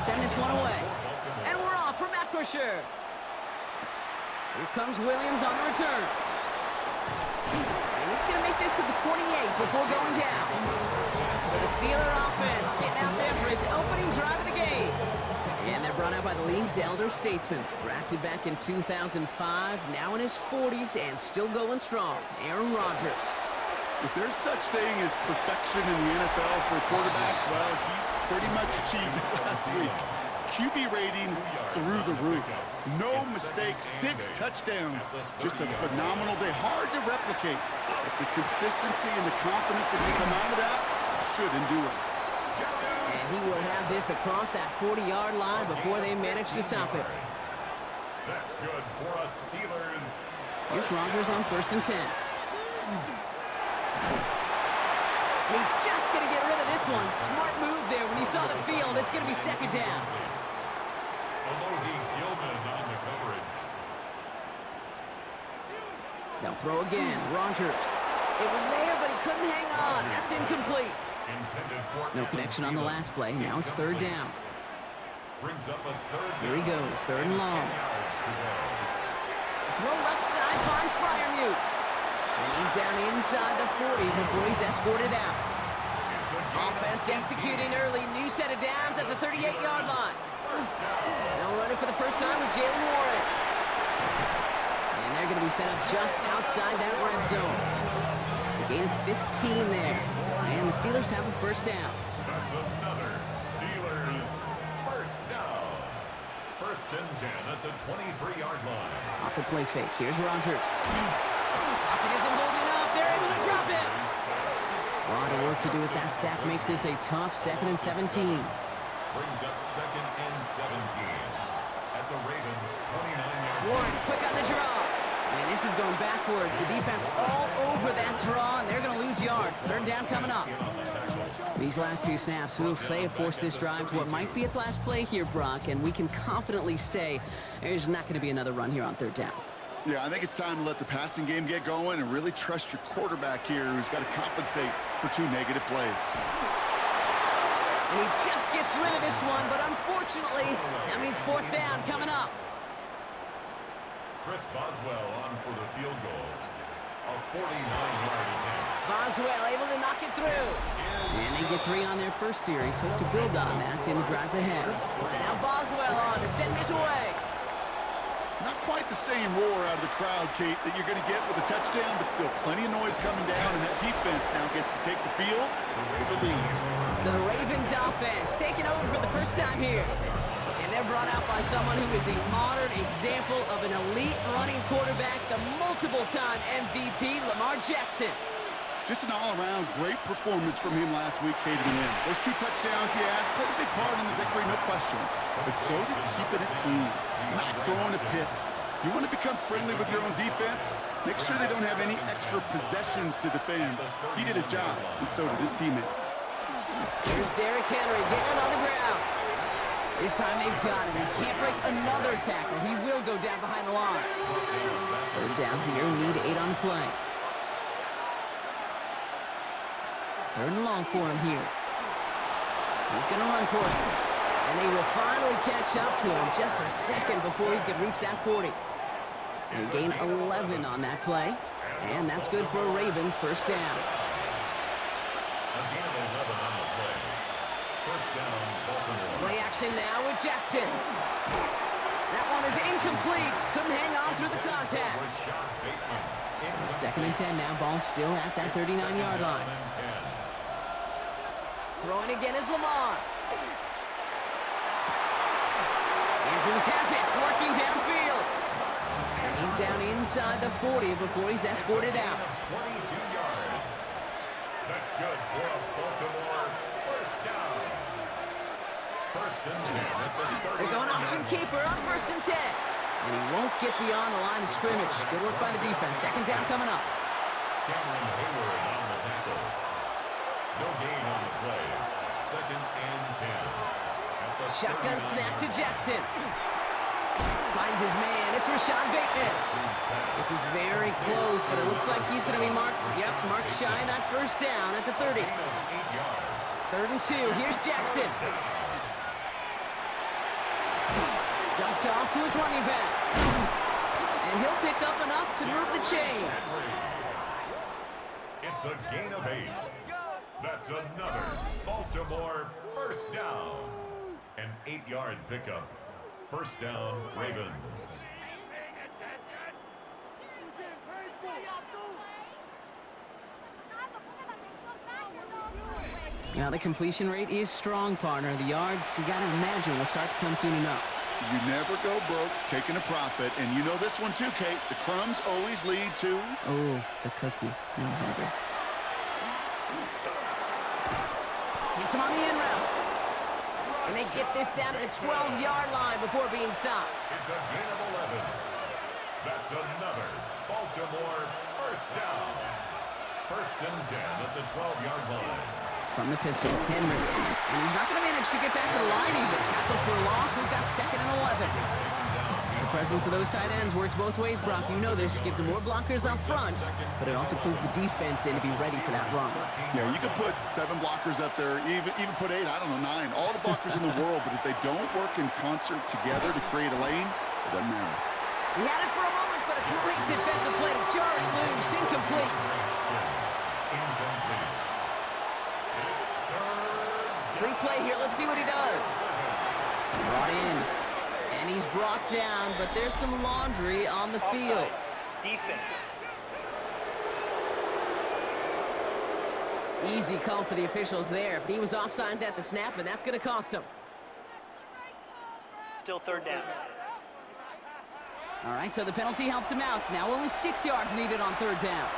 send this one away. And we're off for Matt Crusher. Here comes Williams on the return. And he's going to make this to the 28 before going down. So the Steeler offense getting out there for its opening drive of the game. And they're brought out by the league's elder statesman. Drafted back in 2005, now in his 40s and still going strong. Aaron Rodgers. If there's such thing as perfection in the NFL for a quarterback, well, he pretty much achieved it last week. QB rating through the roof. No mistakes, 6 touchdowns. Just a phenomenal day. Hard to replicate. But the consistency and the confidence that can come out of that should endure. And he will have this across that 40-yard line before they manage to stop it. That's good for us Steelers. Here's Rodgers on 1st and 10. And he's just going to get rid of this one. Smart move there when he saw the field. It's going to be 2nd down. Alohi Gilman on the coverage. They'll throw again. Rodgers. It was there, but he couldn't hang on. That's incomplete. No connection on the last play. Now it's 3rd down. Brings up a 3rd down. Here he goes. 3rd and long. Throw left side finds Freiermuth. And he's down inside the 40 before he's escorted out. Offense executing early. New set of downs at the 38-yard line. Now running for the first time with Jaylen Warren. And they're going to be set up just outside that red zone. They gain 15 there. And the Steelers have a 1st down. That's another Steelers 1st down. 1st and 10 at the 23-yard line. Off the play fake. Here's Rodgers. Pocket isn't holding up. They're able to drop it. A lot of work to do as that sack makes this a tough 2nd and 17. Brings up 2nd and 17 at the Ravens 29-yard line. Warren quick on the draw. And this is going backwards. The defense all over that draw, and they're going to lose yards. 3rd down coming up. These last 2 snaps, they have forced this drive to what might be its last play here, Brock, and we can confidently say there's not going to be another run here on 3rd down. Yeah, I think it's time to let the passing game get going and really trust your quarterback here who's got to compensate for 2 negative plays. And he just gets rid of this one, but unfortunately, that means 4th down coming up. Chris Boswell on for the field goal. A 49-yard attempt. Boswell able to knock it through. And they get 3 on their first series. Hope to build on that in the drives ahead. Now Boswell on to send this away. Not quite the same roar out of the crowd, Kate, that you're going to get with a touchdown, but still plenty of noise coming down, and that defense now gets to take the field with the lead. So the Ravens offense taking over for the first time here. And they're brought out by someone who is the modern example of an elite running quarterback, the multiple-time MVP, Lamar Jackson. Just an all-around great performance from him last week, Kate, in the end. Those 2 touchdowns he had played a big part in the victory, no question. But so did keeping it clean, not throwing a pick. You want to become friendly with your own defense? Make sure they don't have any extra possessions to defend. He did his job, and so did his teammates. Here's Derrick Henry getting it on the ground. This time they've got him. He can't break another tackle. He will go down behind the line. 3rd down here, need 8 on the play. 3rd and long for him here. He's going to run for it. And they will finally catch up to him just a second before he could reach that 40. They gain 11 on that play. And that's good for a Ravens 1st down. A gain of 11 on the play. 1st down, Baltimore. Play action now with Jackson. That one is incomplete. Couldn't hang on through the contact. Rashad Bateman. So it's 2nd and 10 now. Ball still at that 39-yard line. Throwing again is Lamar. Andrews has it, working downfield. And he's down inside the 40 before he's escorted out. 22 yards. That's good for a Baltimore 1st down. 1st and 10 at the 30. They're going option keeper on 1st and 10. And he won't get beyond the line of scrimmage. Good work by the defense. 2nd down coming up. Cameron Hayward on the tackle. No gain on the play. 2nd and 10. Shotgun snap to Jackson. Finds his man. It's Rashad Bateman. This is very close, but it looks like he's going to be marked. Yep, marked shy of that 1st down at the 30. 3rd and 2. Here's Jackson. Picked off to his running back. And he'll pick up enough to move the chains. It's a gain of 8. That's another Baltimore first down. An 8-yard pickup. First down, Ravens. Now the completion rate is strong, partner. The yards, you got to imagine, will start to come soon enough. You never go broke taking a profit, and you know this one too, Kate. The crumbs always lead to... Oh, the cookie. No hungry. Gets him on the in route. And they get this down to the 12-yard line before being stopped. It's a gain of 11. That's another Baltimore first down. First and 10 at the 12-yard line. From the pistol, Henry. And he's not going to manage to get back to the line even. Tackle for a loss. We've got second and 11. The presence of those tight ends works both ways, Brock. You know this. Gives them more blockers up front, but it also pulls the defense in to be ready for that run. Yeah, you could put 7 blockers up there, even put 8, I don't know, 9. All the blockers in the world, but if they don't work in concert together to create a lane, it doesn't matter. He had it for a moment, but a great defensive play. Jarring loose, incomplete. Incomplete. Free play here. Let's see what he does. Brought in. And he's brought down, but there's some laundry on the field. Defense. Easy call for the officials there. He was offsides at the snap, and that's going to cost him. Still third down. All right, so the penalty helps him out. Now only 6 yards needed on third down.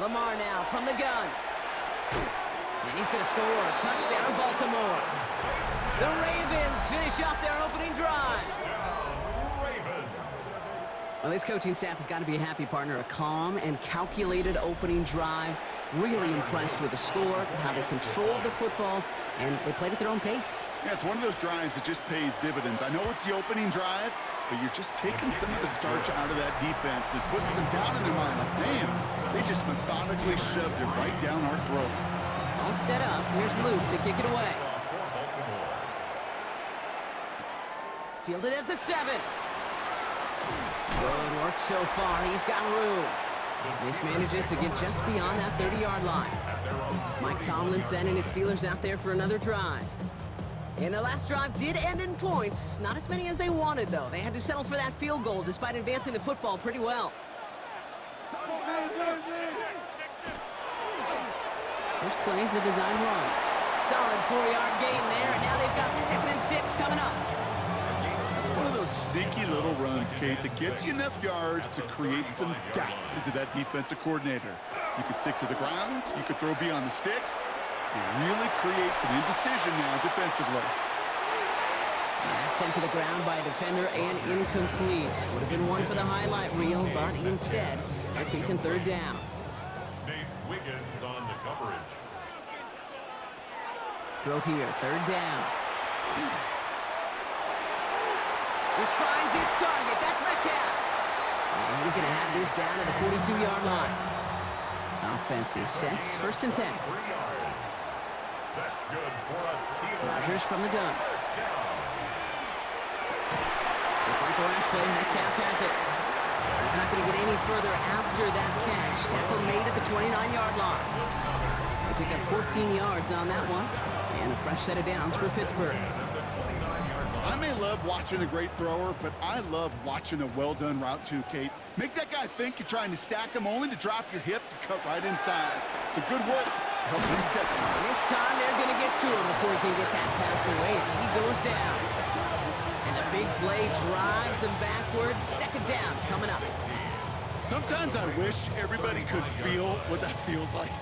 Lamar now from the gun. And he's going to score a touchdown, Baltimore. The Ravens finish off their opening drive. Well, this coaching staff has got to be a happy partner. A calm and calculated opening drive. Really impressed with the score, how they controlled the football, and they played at their own pace. Yeah, it's one of those drives that just pays dividends. I know it's the opening drive, but you're just taking some of the starch out of that defense and putting some doubt in their mind. Like, man, they just methodically shoved it right down our throat. All set up. Here's Luke to kick it away. Fielded at the 7. Good work so far. He's got room. This manages to get just beyond that 30-yard line. Mike Tomlin sending his Steelers out there for another drive. And their last drive did end in points. Not as many as they wanted, though. They had to settle for that field goal despite advancing the football pretty well. First plays a design run. Solid 4-yard gain there, and now they've got 2nd and 6 coming up. It's one of those sneaky little runs, Kate, that gets you enough yards to create some doubt into that defensive coordinator. You could stick to the ground, you could throw beyond the sticks. It really creates an indecision now defensively. That's sent to the ground by a defender and incomplete. Would have been one for the highlight reel, but instead, they're facing third down. Nate Wiggins on the coverage. Throw here, third down. This finds its target. That's Metcalf. And he's going to have this down at the 42-yard line. Offense is set. First and 10. 3 yards. That's good for a Steelers. Rodgers from the gun. First down. Just like the last play, Metcalf has it. He's not going to get any further after that catch. Tackle made at the 29-yard line. They pick up 14 yards on that one. And a fresh set of downs for Pittsburgh. I may love watching a great thrower, but I love watching a well-done route too, Kate. Make that guy think you're trying to stack him only to drop your hips and cut right inside. It's a good work to help reset him. And this time they're going to get to him before he can get that pass away as he goes down. And the big play drives them backwards. Second down coming up. Sometimes I wish everybody could feel what that feels like.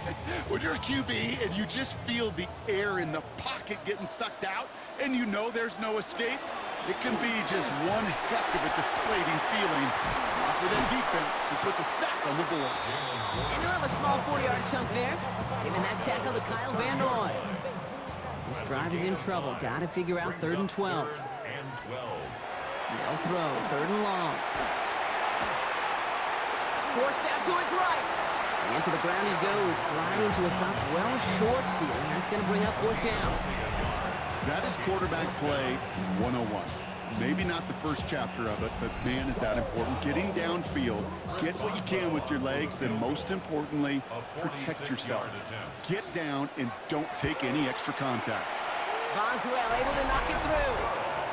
When you're a QB and you just feel the air in the pocket getting sucked out and you know there's no escape, it can be just one heck of a deflating feeling. For that defense, who puts a sack on the board. And they'll have a small 4-yard chunk there. Giving that tackle to Kyle Van Noy. This drive is in trouble. Got to figure out 3rd and 12. They'll throw. 3rd and long. Forced out to his right. And to the ground he goes, sliding to a stop well short here. That's going to bring up 4th down. That is quarterback play 101. Maybe not the first chapter of it, but man, is that important. Getting downfield, get what you can with your legs, then most importantly, protect yourself. Get down and don't take any extra contact. Boswell able to knock it through.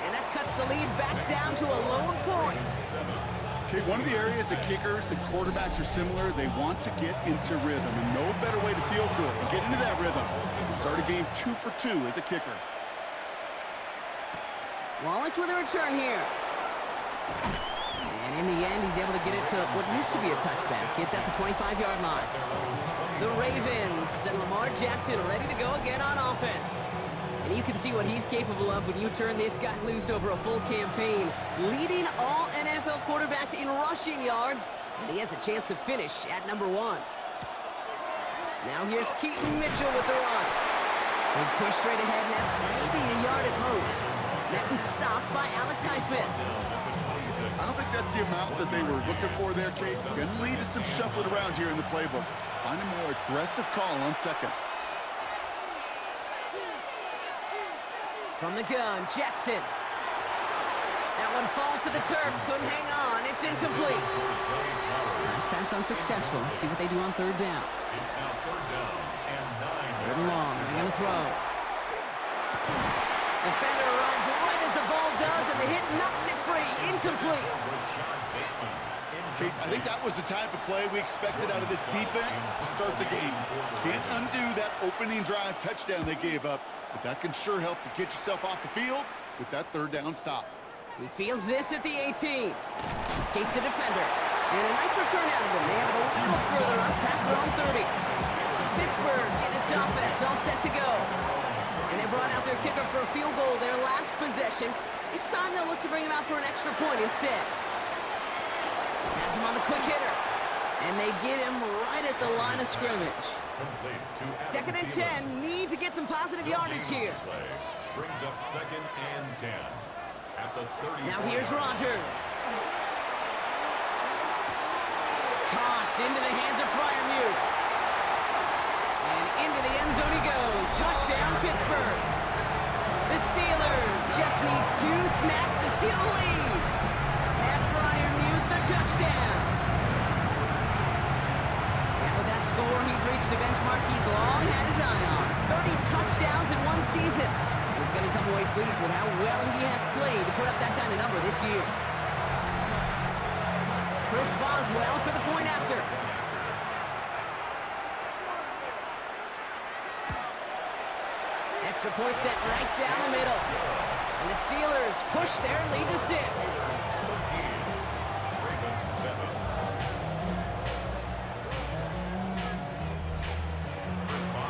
And that cuts the lead back down to a lone point. Okay, one of the areas that kickers and quarterbacks are similar, they want to get into rhythm, and no better way to feel good and get into that rhythm and start a game 2 for 2 as a kicker. Wallace with a return here. And in the end, he's able to get it to what used to be a touchback. It's at the 25-yard line. The Ravens and Lamar Jackson ready to go again on offense. And you can see what he's capable of when you turn this guy loose over a full campaign, leading all NFL quarterbacks in rushing yards, and he has a chance to finish at number 1. Now here's Keaton Mitchell with the run. He's pushed straight ahead, and that's maybe a yard at most. That is stopped by Alex Highsmith. I don't think that's the amount that they were looking for there, Kate. Going to lead to some shuffling around here in the playbook. Find a more aggressive call on second. From the gun, Jackson. That one falls to the turf. Couldn't hang on. It's incomplete. Nice pass unsuccessful. Let's see what they do on third down. It's now 3rd down and 9. Third and long. They're going to throw. Defender runs right as the ball does, and the hit knocks it free. Incomplete. Kate, I think that was the type of play we expected out of this defense to start the game. Can't undo that opening drive touchdown they gave up, but that can sure help to get yourself off the field with that third down stop. He fields this at the 18. Escapes the defender. And a nice return out of him. They have it a little further up past their own 30. Pittsburgh getting its offense all set to go. And they brought out their kicker for a field goal their last possession. This time they'll look to bring him out for an extra point instead. Has him on the quick hitter. And they get him right at the line of scrimmage. 2nd and 10. Need to get some positive yardage here. Brings up 2nd and 10. At the 30. Now here's Rodgers. Caught into the hands of Freiermuth. And into the end zone he goes. Touchdown, Pittsburgh. The Steelers just need 2 snaps to steal the lead. Pat Freiermuth, the touchdown. And with that score, he's reached a benchmark he's long had his eye on. 30 touchdowns in one season. He's going to come away pleased with how well he has played to put up that kind of number this year. Chris Boswell for the point after. Extra point set right down the middle. And the Steelers push their lead to 6.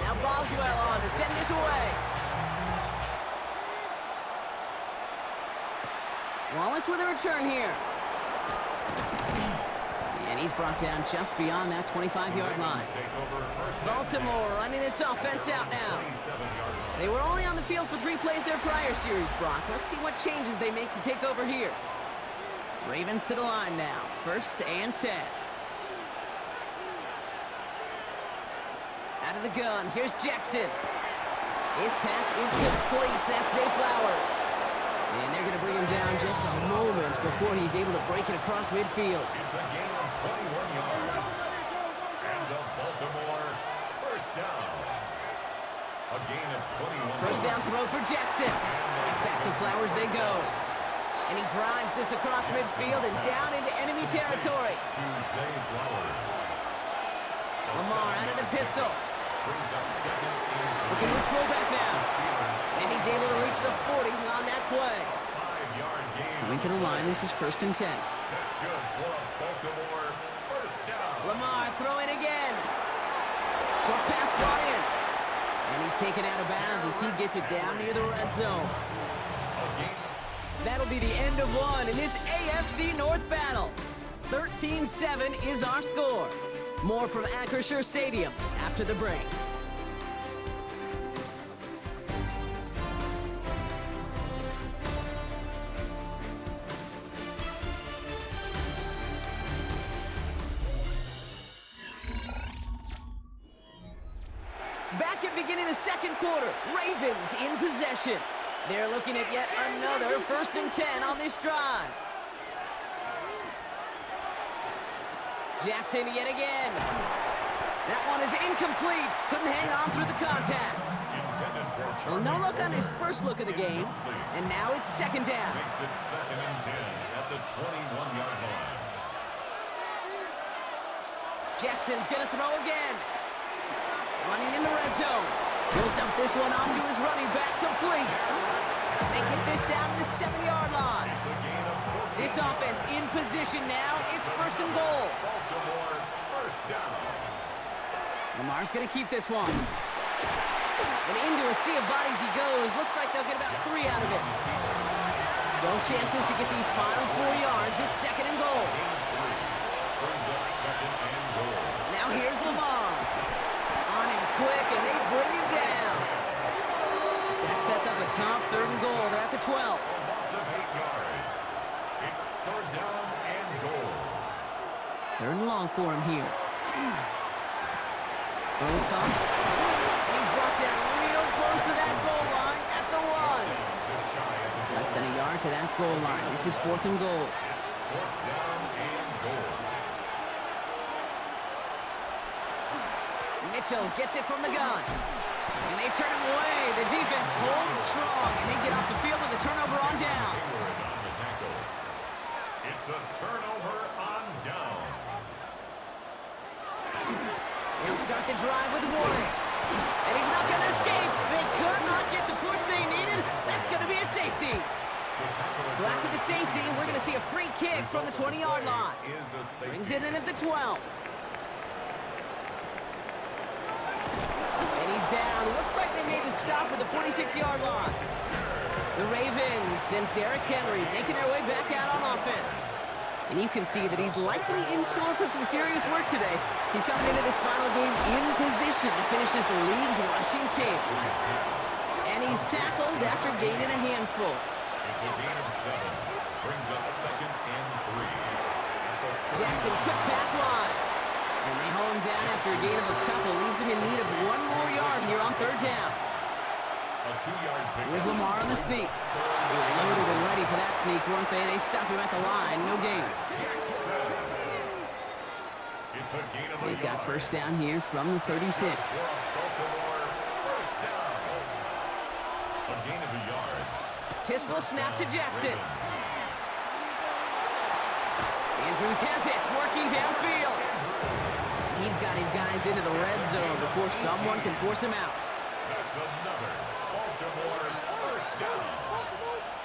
Now Boswell on to send this away. Wallace with a return here. And he's brought down just beyond that 25-yard line. Baltimore running its offense out now. They were only on the field for 3 plays their prior series, Brock. Let's see what changes they make to take over here. Ravens to the line now. 1st and 10. Out of the gun, here's Jackson. His pass is complete. That's Zay Flowers. And they're going to bring him down just a moment before he's able to break it across midfield. It's a gain of 21 yards. And the Baltimore 1st down. A gain of 21. 1st down throw for Jackson. Right back to Flowers they go. And he drives this across midfield and down into enemy territory. To Zay Flowers. Lamar out of the pistol. Brings up 2nd and 3. Look at his fullback now. And he's able to reach the 40 on that play. 5-yard gain. Coming to the line, this is 1st and 10. That's good for a Baltimore 1st down. Lamar throwing again. Short pass brought in. And he's taken out of bounds as he gets it down near the red zone. That'll be the end of one in this AFC North battle. 13-7 is our score. More from Acrisure Stadium after the break. Back at beginning the 2nd quarter, Ravens in possession. They're looking at yet another 1st and 10 on this drive. Jackson yet again. That one is incomplete. Couldn't hang on through the contact. Well, no look on his first look of the game. And now it's 2nd down. Makes it 2nd and 10 at the 21-yard line. Jackson's going to throw again. Running in the red zone. He'll dump this one off to his running back, complete. And they get this down to the 7-yard line. This offense in position now. It's 1st and goal. Baltimore, 1st down. Lamar's going to keep this one. And into a sea of bodies he goes. Looks like they'll get about 3 out of it. Still chances to get these final 4 yards. It's 2nd and goal. Brings up 2nd and goal. Now here's Lamar. On him quick, and they bring him down. Sack sets up a tough 3rd and goal. They're at the 12. Loss of 8 yards. It's 3rd down and goal. 3rd and long for him here. Rose comes. He's brought down real close to that goal line at the 1. Less than a yard to that goal line. This is 4th and goal. It's 4th down and goal. Mitchell gets it from the gun. And they turn him away. The defense holds strong, and they get off the field with a turnover on downs. On the tackle. It's a turnover on downs. He'll start the drive with warning. And he's not going to escape. They could not get the push they needed. That's going to be a safety. So after the safety, we're going to see a free kick from the 20-yard line. Brings it in at the 12. And he's down. Looks like they made the stop at the 46-yard line. The Ravens and Derrick Henry making their way back out on offense. And you can see that he's likely in store for some serious work today. He's coming into this final game in position to finish as the league's rushing champion. And he's tackled after gaining a handful. It's a gain of 7. Brings up 2nd and 3. Jackson, quick pass wide. And they hold him down after a gain of a couple. Leaves him in need of 1 more yard here on 3rd down. A 2-yard pick. Here's Lamar on the sneak. They were loaded and ready for that sneak, weren't they? They stopped him at the line. No gain. It's a gain of a They've got yard. 1st down here from the 36. Baltimore, 1st down. A gain of a yard. Pistol snap to Jackson. Andrews has it, working downfield. He's got his guys into the red zone before someone can force him out. That's another Baltimore 1st down.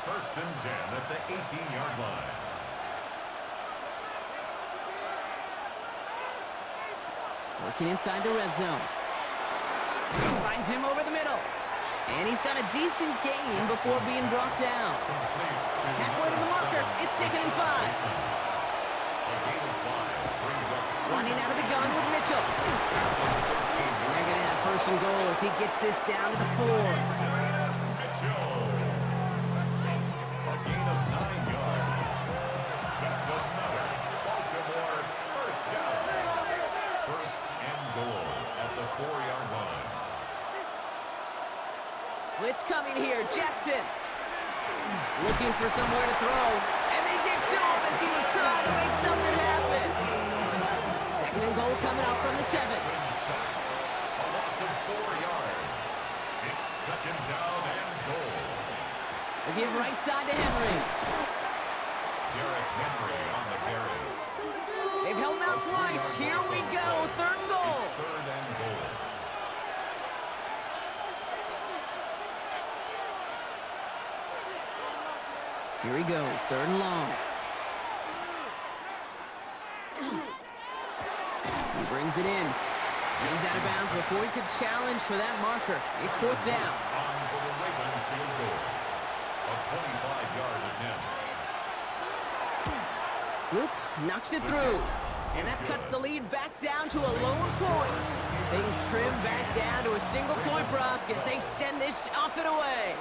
1st and 10 at the 18-yard line. Working inside the red zone. Finds him over the middle. And he's got a decent gain before being brought down. Halfway to the marker. It's 2nd and 5. A gain of 5 brings up Running out of the gun with Mitchell. And they're going to have 1st and goal as he gets this down to the 4. Mitchell. A gain of 9 yards. That's another Baltimore 1st down. 1st and goal at the 4-yard line. Blitz coming here. Jackson looking for somewhere to throw. And they get to him as he was trying to make something happen. 2nd and goal coming up from the 7. A loss of 4 yards. It's 2nd down and goal. They give right side to Henry. Derrick Henry on the carry. They've held him out twice. Here we go. 3rd and goal. 3rd and goal. Here he goes. 3rd and long. He brings it in. And he's out of bounds before he could challenge for that marker. It's 4th down. On for the Ravens field goal. A 25-yard attempt. Oops, knocks it through. And that cuts the lead back down to a lone point. Things trim back down to a single point, Brock, as they send this off and away.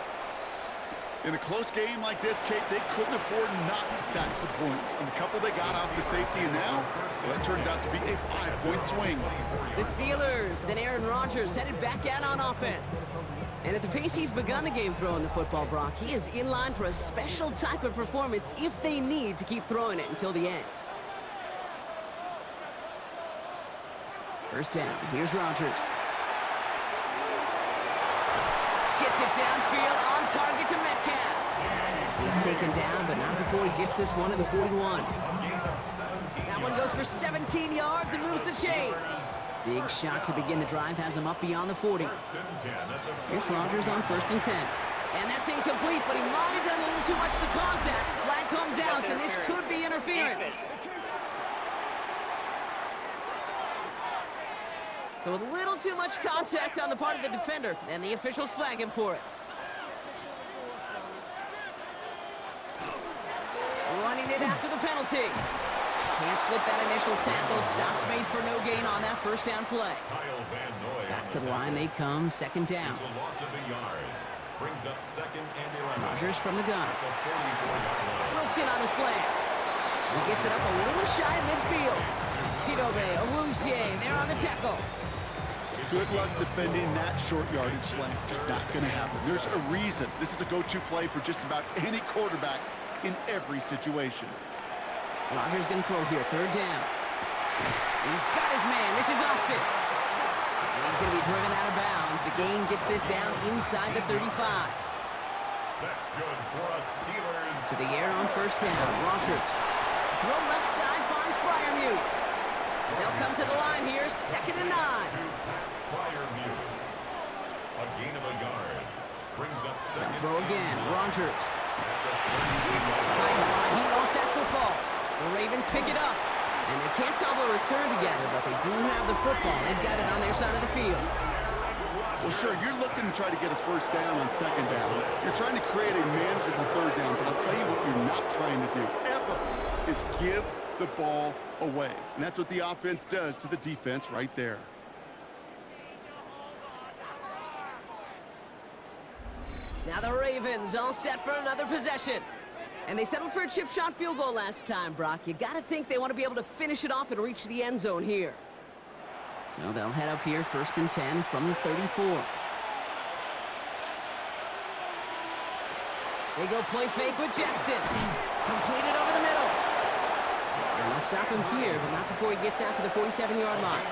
In a close game like this, Kate, they couldn't afford not to stack some points. On the couple they got off the safety, and now, well, that turns out to be a 5-point swing. The Steelers and Aaron Rodgers headed back out on offense. And at the pace he's begun the game throwing the football, Brock, he is in line for a special type of performance if they need to keep throwing it until the end. First down, here's Rodgers. Gets it downfield, on target to Metcalf. He's taken down, but not before he gets this one to the 41. That one goes for 17 yards and moves the chains. Big shot to begin the drive has him up beyond the 40. Here's Rodgers on 1st and 10. And that's incomplete, but he might have done a little too much to cause that. Flag comes out, and this could be interference. So with a little too much contact on the part of the defender, and the officials flag him for it. Running it after the penalty. Can't slip that initial tackle. Stops made for no gain on that first down play. Back to the line they come, 2nd down. Rodgers from the gun. Wilson on the slant. He gets it up a little shy of midfield. Chidobe Awuzie there on the tackle. Good luck defending that short yardage slant. Just not going to happen. There's a reason this is a go-to play for just about any quarterback in every situation. Rodgers going to throw here, 3rd down. He's got his man. This is Austin. And he's going to be driven out of bounds. The gain gets this down inside the 35. That's good for us Steelers. To the air on 1st down. Rodgers. Throw left side finds Freiermuth. They'll come to the line here, 2nd and 9. Freiermuth. A gain of a yard. Brings up 2nd. Throw again. Rodgers. Behind the line, he lost that football. The Ravens pick it up. And they can't cobble a return together, but they do have the football. They've got it on their side of the field. Well, sure, you're looking to try to get a 1st down on 2nd down. You're trying to create a manageable 3rd down, but I'll tell you what you're not trying to do, ever, is give the ball away. And that's what the offense does to the defense right there. Now the Ravens all set for another possession. And they settled for a chip shot field goal last time, Brock. You got to think they want to be able to finish it off and reach the end zone here. So they'll head up here, 1st and 10 from the 34. They go play fake with Jackson. Completed over the middle. And they'll stop him here, but not before he gets out to the 47-yard line.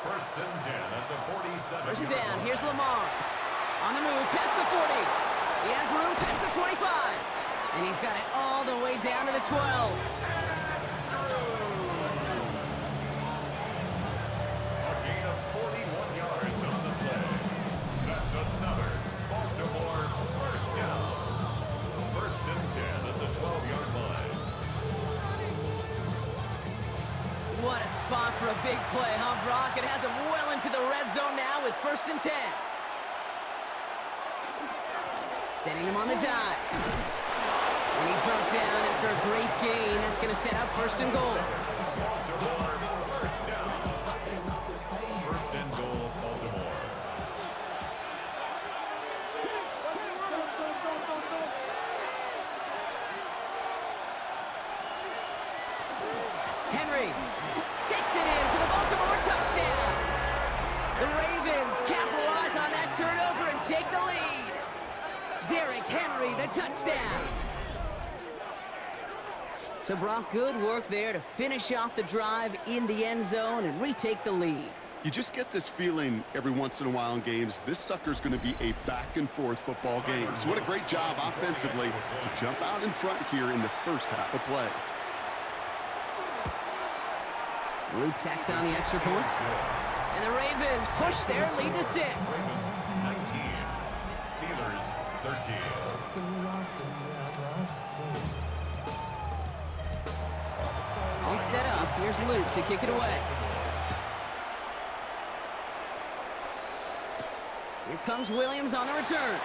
First and 10 at the 47. First down, here's Lamar. On the move, past the 40. He has room past the 25. And he's got it all the way down to the 12. A gain of 41 yards on the play. That's another Baltimore 1st down. 1st and 10 at the 12-yard line. What a spot for a big play, huh, Brock? It has him well into the red zone now with 1st and 10. Sending him on the dive. And he's brought down after a great gain. That's going to set up 1st and goal. Baltimore 1st down. 1st and goal, Baltimore. Henry takes it in for the Baltimore touchdown. The Ravens capitalize on that turnover and take the lead. Derrick Henry, the touchdown. So, Brock, good work there to finish off the drive in the end zone and retake the lead. You just get this feeling every once in a while in games, this sucker's going to be a back-and-forth football game. So what a great job offensively to jump out in front here in the first half of play. Luke tacks on the extra point. And the Ravens push their lead to 6. Ravens 19. Steelers 13. All set up. Here's Luke to kick it away. Here comes Williams on the return.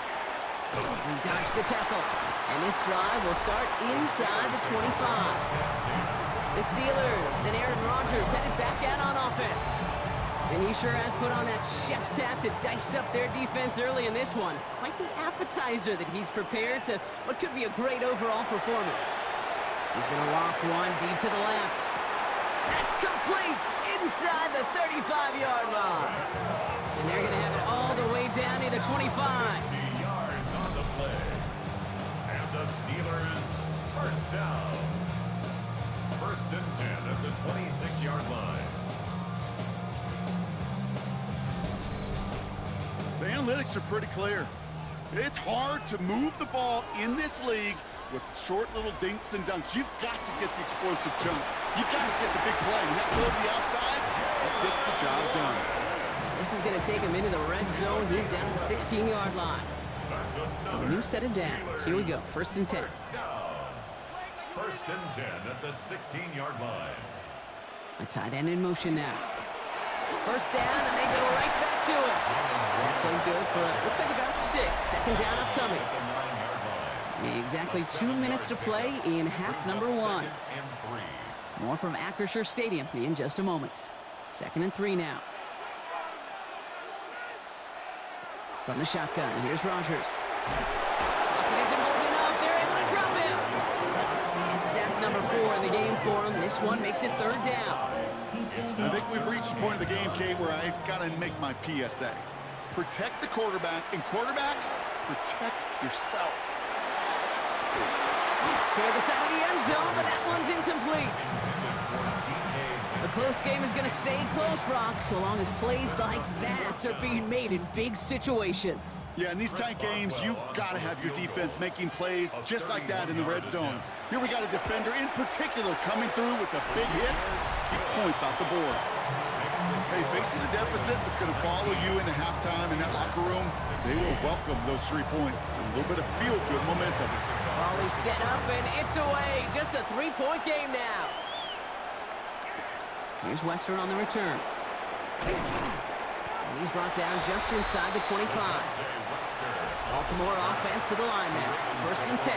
He dodged the tackle. And this drive will start inside the 25. The Steelers and Aaron Rodgers headed back out on offense. And he sure has put on that chef's hat to dice up their defense early in this one. Quite the appetizer that he's prepared to what could be a great overall performance. He's going to loft one deep to the left. That's complete inside the 35-yard line. And they're going to have it all the way down near the 25. 50 yards on the play. And the Steelers first down. First and 10 at the 26-yard line. The analytics are pretty clear. It's hard to move the ball in this league with short little dinks and dunks. You've got to get the explosive jump. You've got to get the big play. And that throw to the outside, that gets the job done. This is going to take him into the red zone. He's down at the 16-yard line. So a new set of downs. Here we go. First and 10. First and 10 at the 16-yard line. A tight end in motion now. First down, and they go right back to it. That played good for, looks like about 6. Second down upcoming. Exactly 2 minutes to play in half number 1. More from Acrisure Stadium in just a moment. Second and 3 now. From the shotgun, here's Rodgers. Lockett isn't holding up. They're able to drop him. And sack number 4 in the game for him. This one makes it third down. I think we've reached the point of the game, Kate, where I got to make my PSA. Protect the quarterback, and quarterback, protect yourself. Toward the side of the end zone, but that one's incomplete. A close game is going to stay close, Brock, so long as plays like that are being made in big situations. Yeah, in these tight games, you got to have your defense making plays just like that in the red zone. Here we got a defender in particular coming through with a big hit to keep points off the board. Hey, facing a deficit that's going to follow you into halftime in that locker room, they will welcome those 3 points. A little bit of feel-good momentum. Ball is set up, and it's away. Just a 3-point game now. Here's Western on the return. And he's brought down just inside the 25. Baltimore offense to the line now. First and 10.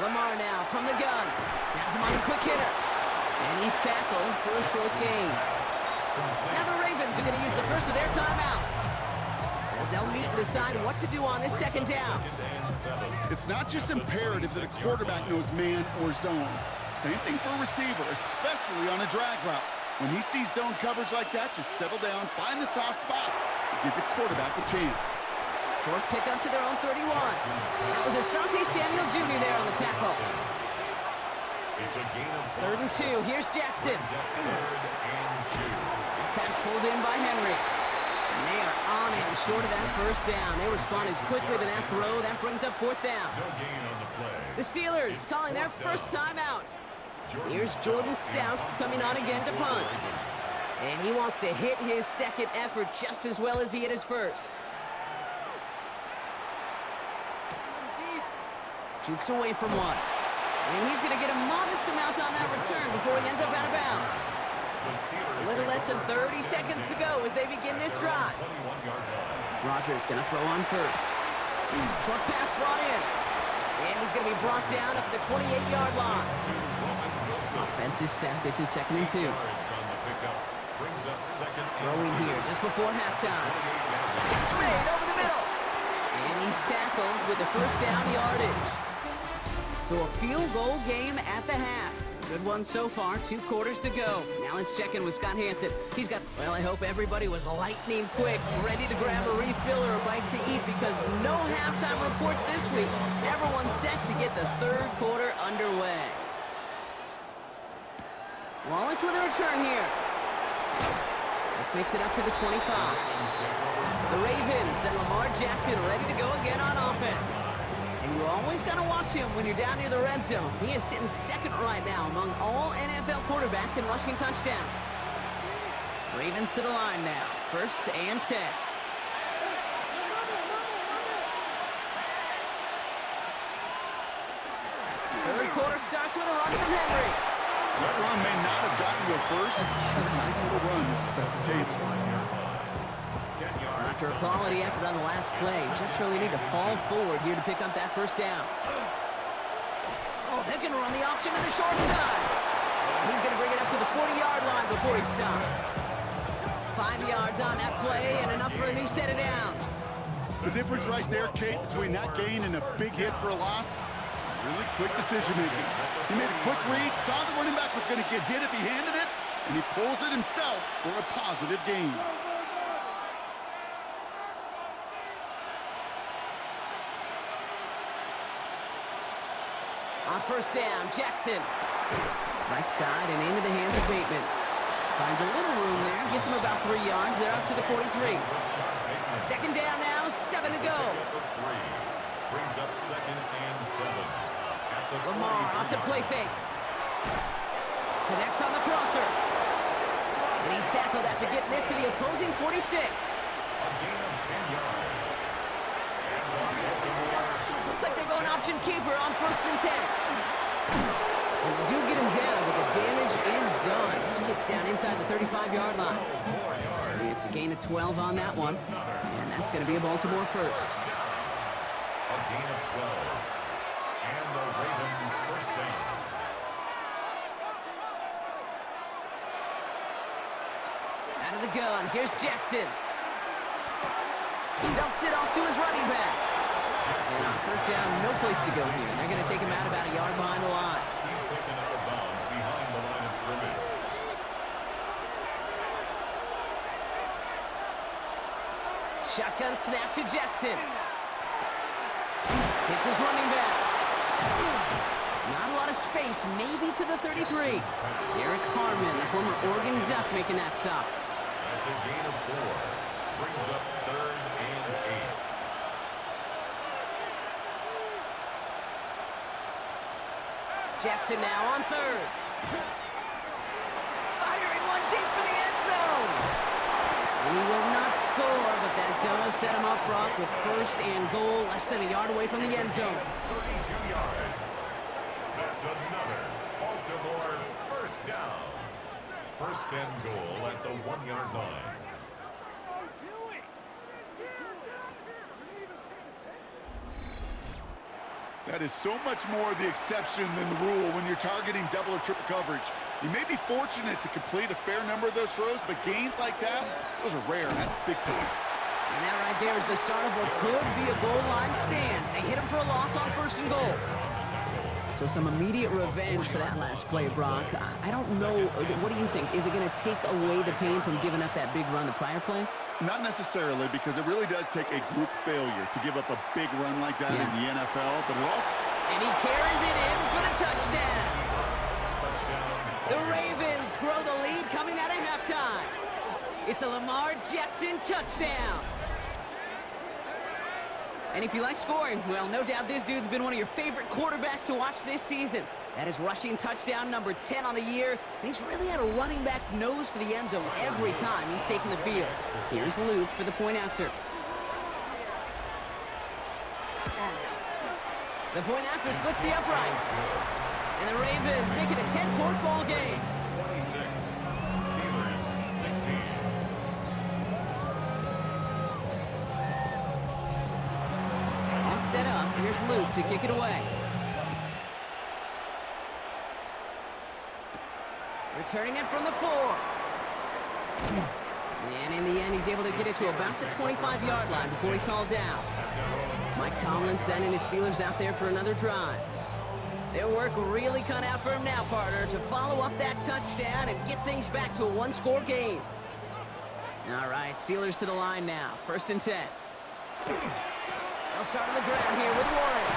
Lamar now from the gun. Has him on a quick hitter. And he's tackled for a short gain. Now the Ravens are going to use the first of their timeouts, as they'll meet and decide what to do on this second down. It's not just imperative that a quarterback knows man or zone. Same thing for a receiver, especially on a drag route. When he sees zone coverage like that, just settle down, find the soft spot, and give your quarterback a chance. Short pickup to their own 31. That was Asante Samuel Jr. there on the tackle. Third and 2. Here's Jackson. That pass pulled in by Henry. And they are on him short of that first down. They responded quickly to that throw. That brings up fourth down. The Steelers calling their first timeout. Here's Jordan Stouts coming on again to punt. And he wants to hit his second effort just as well as he hit his first. Jukes away from one. And he's going to get a modest amount on that return before he ends up out of bounds. A little less than 30 seconds to go as they begin this drive. Rodgers going to throw on first. Short pass brought in. And he's going to be brought down at the 28-yard line. Offense is set. This is second and 2. Throwing here just before halftime. Catch made over the middle. And he's tackled with the first down yardage. So a field goal game at the half. Good one so far, 2 quarters to go. Now let's check in with Scott Hanson. He's got, well, I hope everybody was lightning quick, ready to grab a refill or a bite to eat, because no halftime report this week. Everyone's set to get the third quarter underway. Wallace with a return here. This makes it up to the 25. The Ravens and Lamar Jackson ready to go again on offense. And you always got to watch him when you're down near the red zone. He is sitting second right now among all NFL quarterbacks in rushing touchdowns. Ravens to the line now. First and 10. Third quarter starts with a run from Henry. That run may not have gotten you a first. Nice little run to set the table. After a quality effort on the last play, just really need to fall forward here to pick up that first down. Oh, they're going to run the option to the short side. And He's going to bring it up to the 40-yard line before he stopped. 5 yards on that play and enough for a new set of downs. The difference right there, Kate, between that gain and a big hit for a loss, is really quick decision-making. He made a quick read, saw the running back was going to get hit if he handed it, and he pulls it himself for a positive gain. On first down, Jackson. Right side and into the hands of Bateman. Finds a little room there, gets him about 3 yards. They're up to the 43. Second down now, 7 to go. Brings up 2nd and 7. At the Lamar off the play fake. Connects on the crosser. And he's tackled after getting this to the opposing 46. A gain of 10 yards. Looks like they're going option keeper on 1st and 10. And they do get him down, but the damage is done. This gets down inside the 35-yard line. It's a gain of 12 on that one. And that's going to be a Baltimore first. A gain of 12. And the Ravens first down. Out of the gun, here's Jackson. Dumps it off to his running back. And on first down, no place to go here. They're going to take him out about a yard behind the line. He's taken out of bounds behind the line of scrimmage. Shotgun snap to Jackson. Hits his running back. Not a lot of space, maybe to the 33. Derek Harmon, the former Oregon Duck, making that stop. That's a gain of 4. Brings up 3rd and 8. Jackson now on 3rd. Firing one deep for the end zone. And he will not score, but that does set him up, Brock, with 1st and goal, less than a yard away from the end zone. 32 yards. That's another Baltimore first down. 1st and goal at the 1-yard line. That is so much more the exception than the rule when you're targeting double or triple coverage. You may be fortunate to complete a fair number of those throws, but gains like that, those are rare. That's big time. And that right there is the start of what could be a goal line stand. They hit him for a loss on 1st and goal. So some immediate revenge for that last play, Brock. I don't know. What do you think? Is it going to take away the pain from giving up that big run the prior play? Not necessarily, because it really does take a group failure to give up a big run like that in the NFL, but it also... And he carries it in for the touchdown. The Ravens grow the lead coming out of halftime. It's a Lamar Jackson touchdown. And if you like scoring, well, no doubt this dude's been one of your favorite quarterbacks to watch this season. That is rushing touchdown number 10 on the year, and he's really had a running back's nose for the end zone every time he's taken the field. Here's Luke for the point after. The point after splits the uprights. And the Ravens make it a 10-point ball game. 26. Steelers 16. All set up. Here's Luke to kick it away. Returning it from the 4. And in the end, he's able to get it to about the 25-yard line before he's hauled down. Mike Tomlin sending his Steelers out there for another drive. Their work really cut out for him now, partner, to follow up that touchdown and get things back to a one-score game. All right, Steelers to the line now. 1st and 10. They'll start on the ground here with Warren.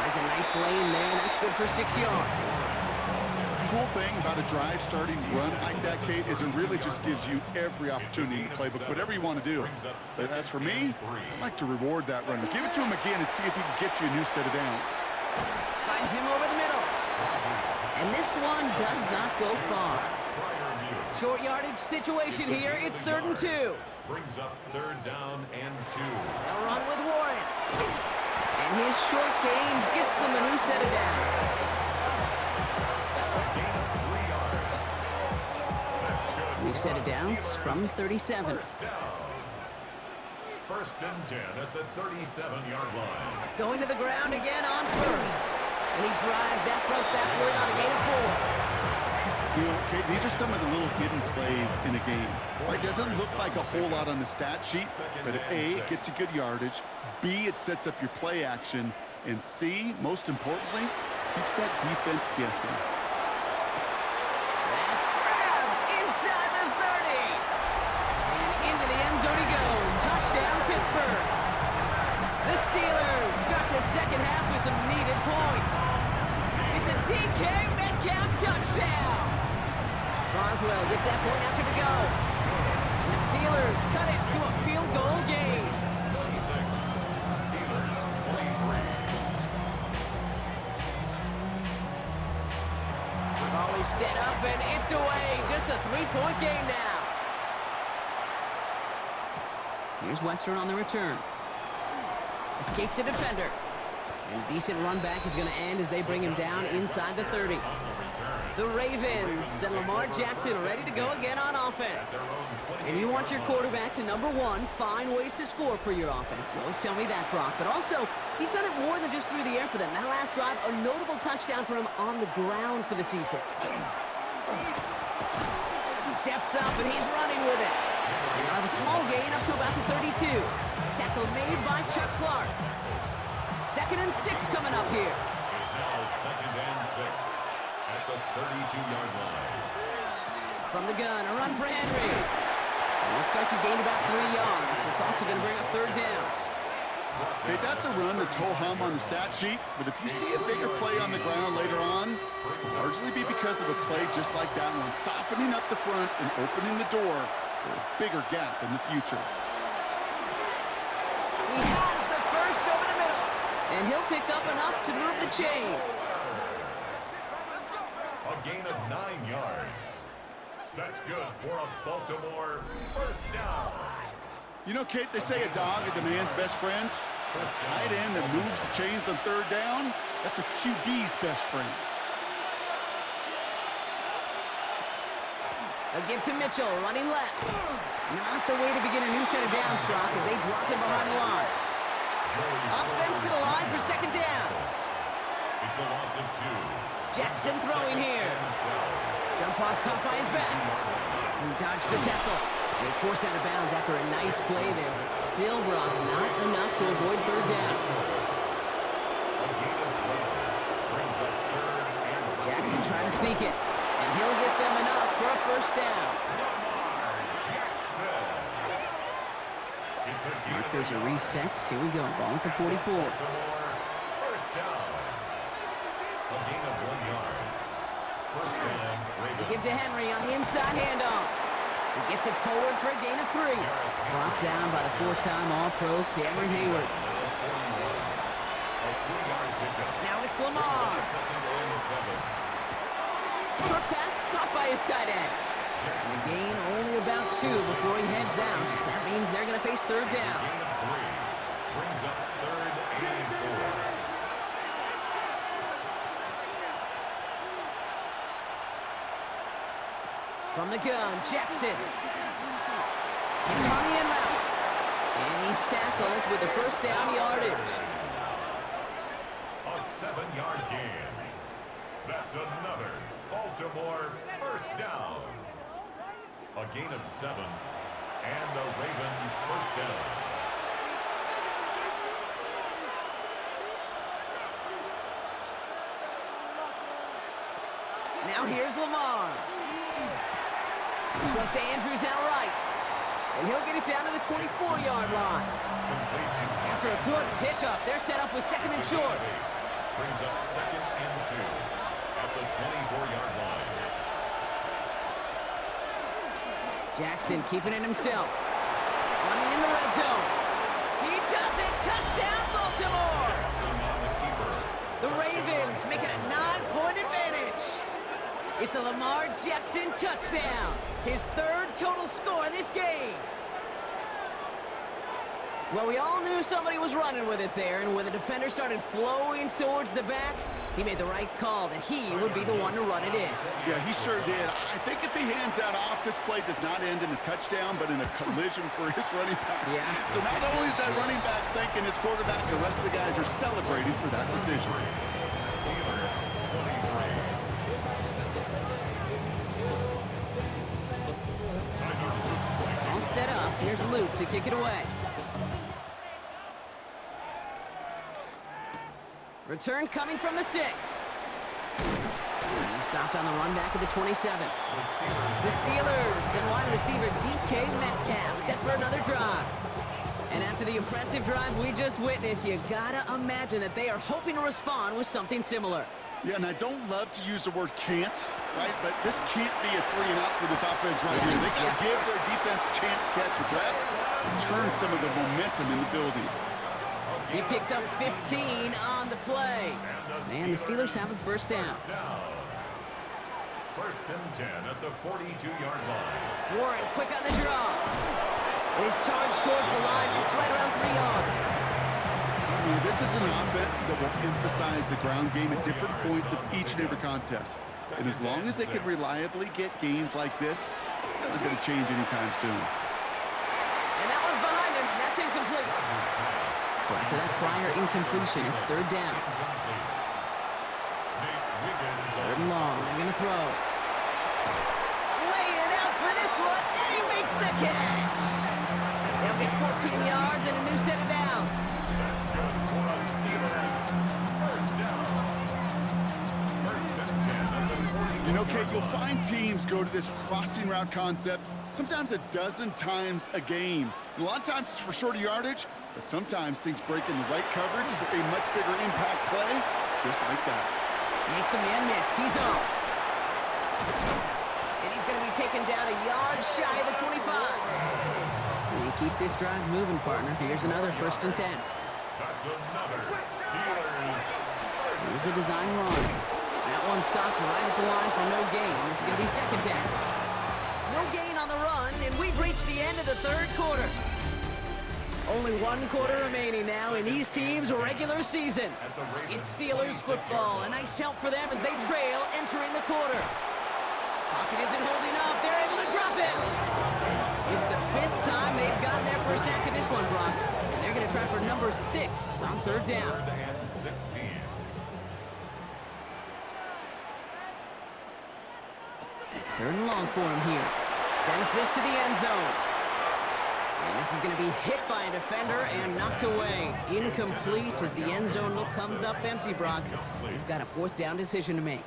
Finds a nice lane there, and that's good for 6 yards. The cool thing about a drive starting run like that, Kate, is it really just gives you every opportunity to play whatever you want to do. But as for me, I'd like to reward that run. Give it to him again and see if he can get you a new set of downs. Finds him over the middle. And this one does not go far. Short yardage situation here. It's 3rd and 2. Brings up 3rd down and 2. They'll run with Warren. And his short gain gets them a new set of downs. Gain of 3 yards. That's good. New set of downs from 37. First down. 1st and 10 at the 37-yard line. Going to the ground again on 1st. And he drives that front backward on a gain of 4. You know, okay, these are some of the little hidden plays in a game. Right? Doesn't look like a whole lot on the stat sheet, but A, it gets you good yardage. B, it sets up your play action. And C, most importantly, keeps that defense guessing. That's grabbed inside the 30. And into the end zone he goes. Touchdown, Pittsburgh. The Steelers start the second half with some needed points. It's a DK Metcalf touchdown. Boswell gets that point after the go. And the Steelers cut it to a field goal game. 26. Steelers 23. Ball is set up and it's away. Just a 3-point game now. Here's Western on the return. Escapes a defender. And a decent run back is going to end as they bring him down inside the 30. The Ravens send Lamar Jackson ready to go again on offense. And you want your quarterback to, number one, find ways to score for your offense. You always tell me that, Brock. But also, he's done it more than just through the air for them. That last drive, a notable touchdown for him on the ground for the season. He steps up and he's running with it. And he'll have a small gain up to about the 32. Tackle made by Chuck Clark. 2nd and 6 coming up here. It's now 2nd and 6 at the 32-yard line. From the gun, a run for Henry. It looks like he gained about 3 yards. It's also going to bring up 3rd down. Okay, that's a run that's ho-hum on the stat sheet, but if you see a bigger play on the ground later on, it'll largely be because of a play just like that one, softening up the front and opening the door for a bigger gap in the future. He has the first over the middle, and he'll pick up enough to move the chains. A gain of 9 yards. That's good for a Baltimore first down. You know, Kate, they say a dog is a man's best friend. A tight end that moves the chains on 3rd down, that's a QB's best friend. A give to Mitchell, running left. Not the way to begin a new set of downs, Brock, as they drop him behind the line. Offense to the line for 2nd down. It's a loss of 2. Jackson throwing here. Jump off caught by his back. He dodged the tackle. He's forced out of bounds after a nice play there, but still, Brock, not enough to avoid 3rd down. Jackson trying to sneak it, and he'll get them enough for a 1st down. Markers are reset. Here we go. Ball at the 44. First down. A gain of 1 yard. First down, Ravens. Give to Henry on the inside handoff. He gets it forward for a gain of 3. Brought down by the 4-time All-Pro Cameron Hayward. A 3-yard pickup. Now it's Lamar. 2nd and 7. Short pass caught by his tight end. And a gain only about 2 before he heads out. That means they're going to face 3rd down. Gain of 3. Brings up 3rd and 4. From the gun, Jackson. He's on the in route. And he's tackled with the 1st down yardage. A 7-yard gain. That's another Baltimore first down. A gain of 7. And a Raven first down. Now here's Lamar. This one's to Andrews outright. And he'll get it down to the 24-yard line. Complete to After a good pickup, they're set up with 2nd and short. brings up 2nd and 2 at the 24-yard line. Jackson keeping it himself. Running in the red zone. He does it. Touchdown, Baltimore. Jackson on the keeper. The Ravens make it a 9-point advantage. It's a Lamar Jackson touchdown. His 3rd total score in this game. Well, we all knew somebody was running with it there, and when the defender started flowing towards the back, he made the right call that he would be the one to run it in. Yeah, he sure did. I think if he hands that off, this play does not end in a touchdown, but in a collision for his running back. Yeah. So not only is that running back thanking his quarterback, the rest of the guys are celebrating for that decision. Steelers 23. Here's Luke to kick it away. Return coming from the 6. He stopped on the run back at the 27. The Steelers and wide receiver DK Metcalf set for another drive. And after the impressive drive we just witnessed, you gotta imagine that they are hoping to respond with something similar. Yeah, and I don't love to use the word can't, right? But this can't be a 3-and-out for this offense right here. They gotta give their defense a chance to catch a breath and turn some of the momentum in the building. He picks up 15 on the play. And the Steelers have a first down. First and 10 at the 42-yard line. Warren quick on the draw. His charge towards the line. It's right around 3 yards. This is an offense that will emphasize the ground game at different points of each and every contest. And as long as they can reliably get gains like this, it's not going to change anytime soon. And that one's behind him. That's incomplete. So after that prior incompletion, it's third down. Third and long. They're going to throw. Lay it out for this one, and he makes the catch. They'll get 14 yards and a new set of downs. You know, Kate, you'll find teams go to this crossing route concept sometimes a dozen times a game. And a lot of times it's for shorter yardage, but sometimes things break in the right coverage for a much bigger impact play, just like that. Makes a man miss. He's off. And he's going to be taken down a yard shy of the 25. And keep this drive moving, partner. Here's another first and 10. That's another Steelers. Here's a design run. That one stopped right at the line for no gain. This is going to be second down. No gain on the run, and we've reached the end of the third quarter. Only one quarter remaining now in these teams' regular season. It's Steelers football. A nice help for them as they trail entering the quarter. Pocket isn't holding up. They're able to drop it. It's the 5th time they've gotten their first sack in this one, Brock. And they're going to try for number 6 on third down. Third and 16. Third and long for him here. Sends this to the end zone. And this is going to be hit by a defender and knocked away. Incomplete as the end zone look comes up empty, Brock. They've got a 4th down decision to make.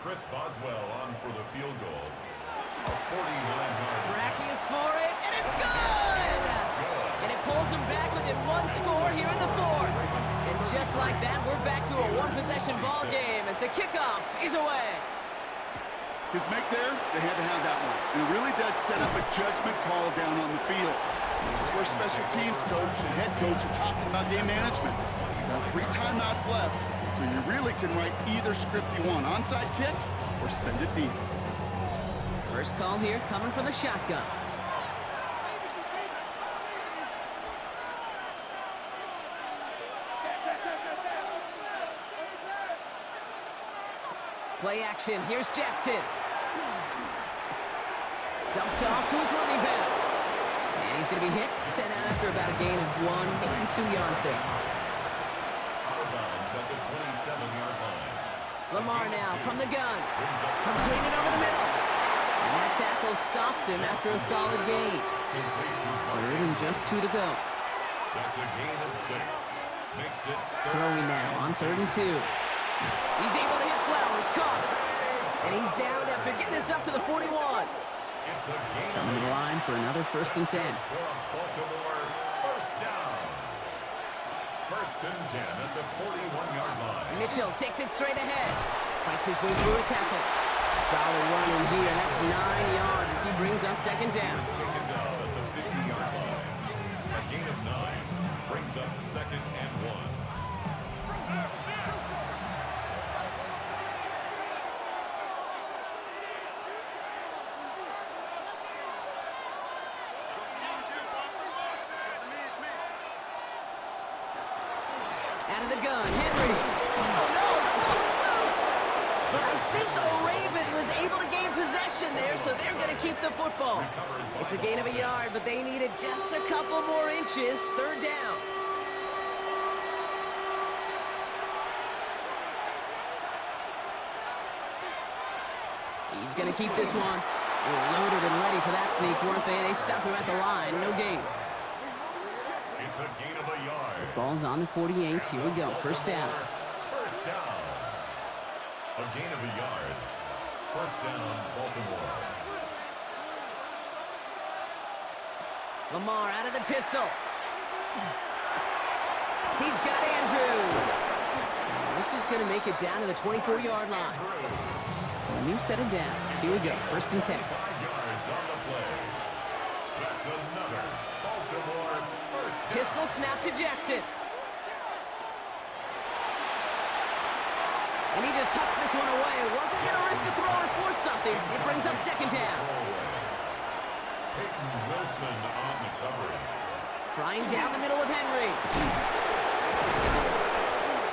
Chris Boswell on for the field goal. A 49-yard. Tracking for it, and it's good! And it pulls them back within 1 score here in the 4th. And just like that, we're back to a 1-possession ball game as the kickoff is away. His make there, they had to have that one. And it really does set up a judgment call down on the field. This is where special teams coach and head coach are talking about game management. You have 3 timeouts left, so you really can write either script you want. Onside kick or send it deep. First call here coming from the shotgun. Play action. Here's Jackson. Dumped off to his running back. And he's going to be hit, sent out after about a gain of 1, maybe 2 yards there. Out of bounds at the 27-yard line. Lamar now from the gun. Completed over the middle. And that tackle stops him after a solid gain. Third and just 2 to go. That's a gain of 6. Makes it Throwing now on 3rd and 2. He's able to hit Flowers, caught. And he's down after getting this up to the 41. It's a gain Coming to the line for another first and 10. for a Baltimore first down. First and 10 at the 41-yard line. Mitchell takes it straight ahead. Fights his way through a tackle. Solid run in here. That's 9 yards as he brings up second down. Taken down at the 50-yard line. A gain of 9 brings up second and 1. Out of the gun, Henry. Oh no, the ball was loose. But I think O'Raven was able to gain possession there, so they're going to keep the football. It's a gain of a yard, but they needed just a couple more inches. Third down. He's going to keep this one. They were loaded and ready for that sneak, weren't they? They stopped him at the line. No gain. It's a gain of a yard. Ball's on the 48. Here we go. First down. First down. A gain of a yard. First down, Baltimore. Lamar out of the pistol. He's got Andrews. This is going to make it down to the 24-yard line. So a new set of downs. Here we go. First and 10. 5 yards on the play. That's another Baltimore first down. Pistol snap to Jackson. And he just hucks this one away. Wasn't going to risk a throw or force something. It brings up second down. Peyton Wilson on the coverage. Trying down the middle with Henry.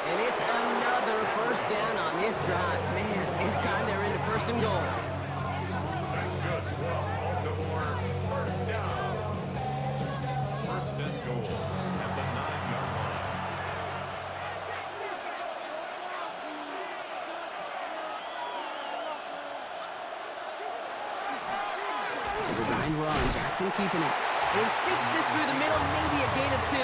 And it's another first down on this drive. Man, this time they're into first and goal. That's good. Baltimore first down. First and goal at the 9-yard line. Designed run. Jackson keeping it. And he sneaks this through the middle, maybe a gain of 2.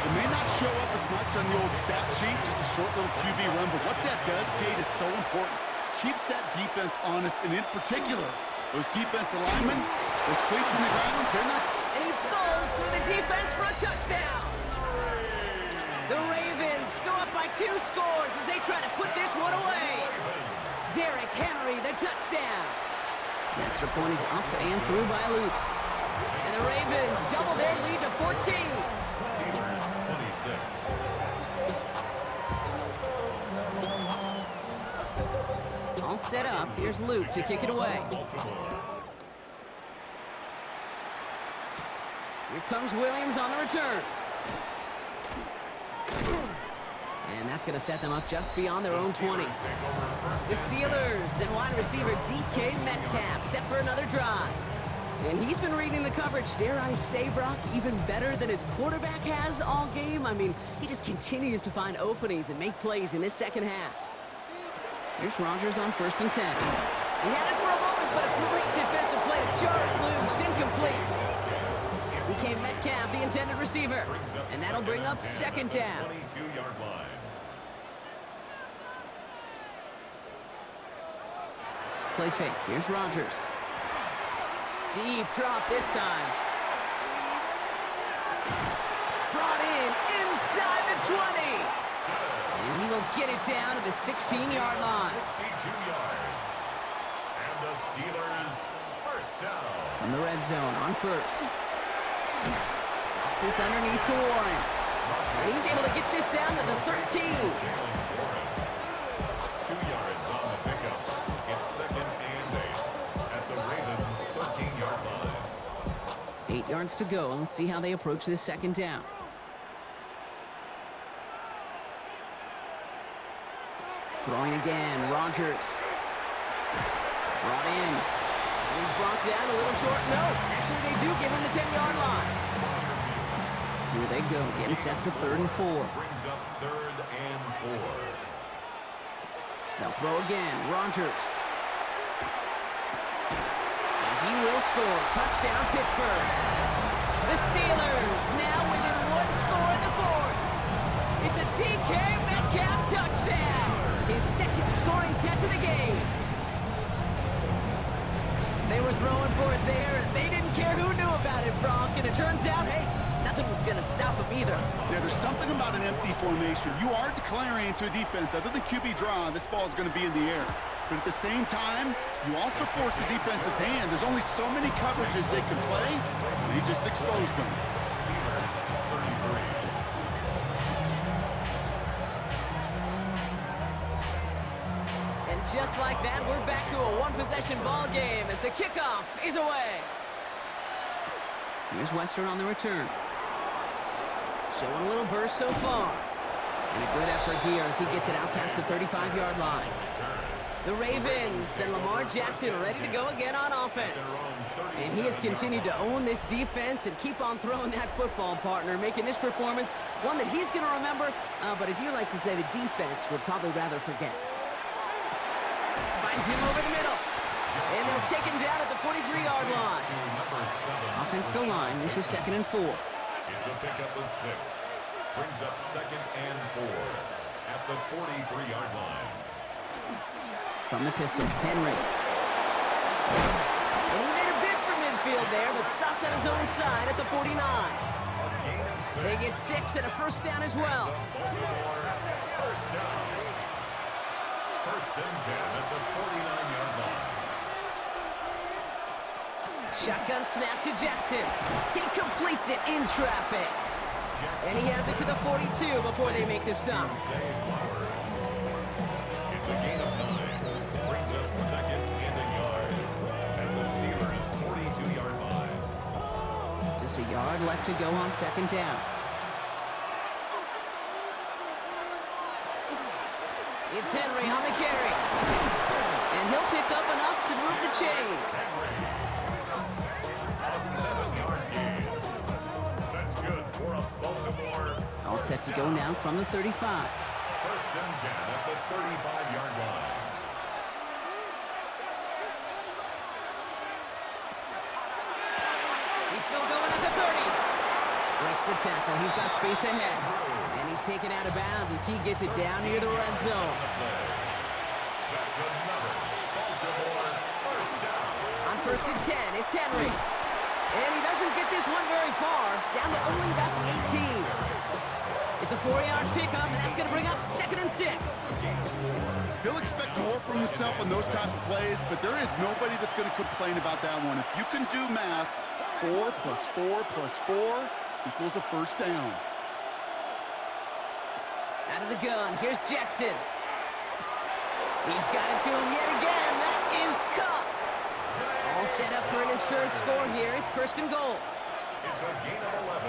It may not show up as much on the old stat sheet, just a short little QB run, but what that does, Kate, is so important. Keeps that defense honest, and in particular, those defensive linemen, those cleats in the ground, they're not... And he falls through the defense for a touchdown. The Ravens go up by 2 scores as they try to put this one away. Derrick Henry, the touchdown. The extra point is up and through by Luke. And the Ravens double their lead to 14. Steelers 26. All set up. Here's Luke to kick it away. Here comes Williams on the return. And that's going to set them up just beyond their own 20. The Steelers and wide receiver DK Metcalf set for another drive. And he's been reading the coverage, dare I say, Brock, even better than his quarterback has all game. I mean, he just continues to find openings and make plays in this second half. Here's Rodgers on first and 10. He had it for a moment, but a great defensive play to jar it loose, incomplete. DK Metcalf, the intended receiver. And that'll bring up second down. 22-yard line. Play fake. Here's Rodgers. Deep drop this time. Brought in inside the 20. And he will get it down to the 16-yard line. 62 yards. And the Steelers first down. From the red zone on first. Drops this underneath to Warren. And he's able to get this down to the 13. Jalen Warren. 2 yards on the pickup. It's second and 8 at the Ravens 13-yard line. 8 yards to go, and let's see how they approach this second down. Throwing again, Rodgers. Brought in. And he's brought down a little short. No, actually they do give him the 10-yard line. Here they go, getting set for 3rd and 4. Brings up 3rd and 4. They'll throw again, Rodgers. And he will score. Touchdown, Pittsburgh. The Steelers now within 1 score in the 4th. It's a DK Metcalf touchdown. His second scoring catch of the game. They were throwing for it there, and they didn't care who knew about it, Brock. And it turns out, hey, nothing was going to stop him either. Yeah, there's something about an empty formation. You are declaring to a defense, other than QB draw, this ball is going to be in the air. But at the same time, you also force the defense's hand. There's only so many coverages they can play, and he just exposed them. Steelers 33. And just like that, we're back to a one-possession ball game as the kickoff is away. Here's Western on the return. Showing a little burst so far. And a good effort here as he gets it out past the 35-yard line. The Ravens and Lamar Jackson are ready to go again on offense. And he has continued to own this defense and keep on throwing that football, partner, making this performance one that he's going to remember, but as you like to say, the defense would probably rather forget. Finds him over the middle. And they'll take him down at the 43-yard line. Offensive line, this is 2nd and 4. It's a pickup of 6. Brings up 2nd and 4 at the 43-yard line. From the pistol, Henry. And he made a bid for midfield there, but stopped on his own side at the 49. They get 6 and a first down as well. First down. First and 10 at the 49-yard line. Shotgun snap to Jackson. He completes it in traffic. And he has it to the 42 before they make the stop. It's a gain of 9. Brings up 2nd and a yard at the Steelers' 42-yard line. Just a yard left to go on 2nd down. It's Henry on the carry. And he'll pick up enough to move the chains. A 7-yard gain. That's good for a Baltimore. All set to go now from the 35. First and 10 at the 35-yard line. He's still going at the 30. Breaks the tackle. He's got space ahead. And he's taken out of bounds as he gets it down near the red zone. That's another Baltimore first down. On 1st and 10, it's Henry. And he doesn't get this one very far. Down to only about the 18. It's a 4-yard pickup, and that's going to bring up 2nd and 6. He'll expect more from himself on those type of plays, but there is nobody that's going to complain about that one. If you can do math, 4 plus 4 plus 4 equals a first down. Out of the gun, here's Jackson. He's got it to him yet again. That is cut. All set up for an insurance score here. It's 1st and goal. It's a gain of 11.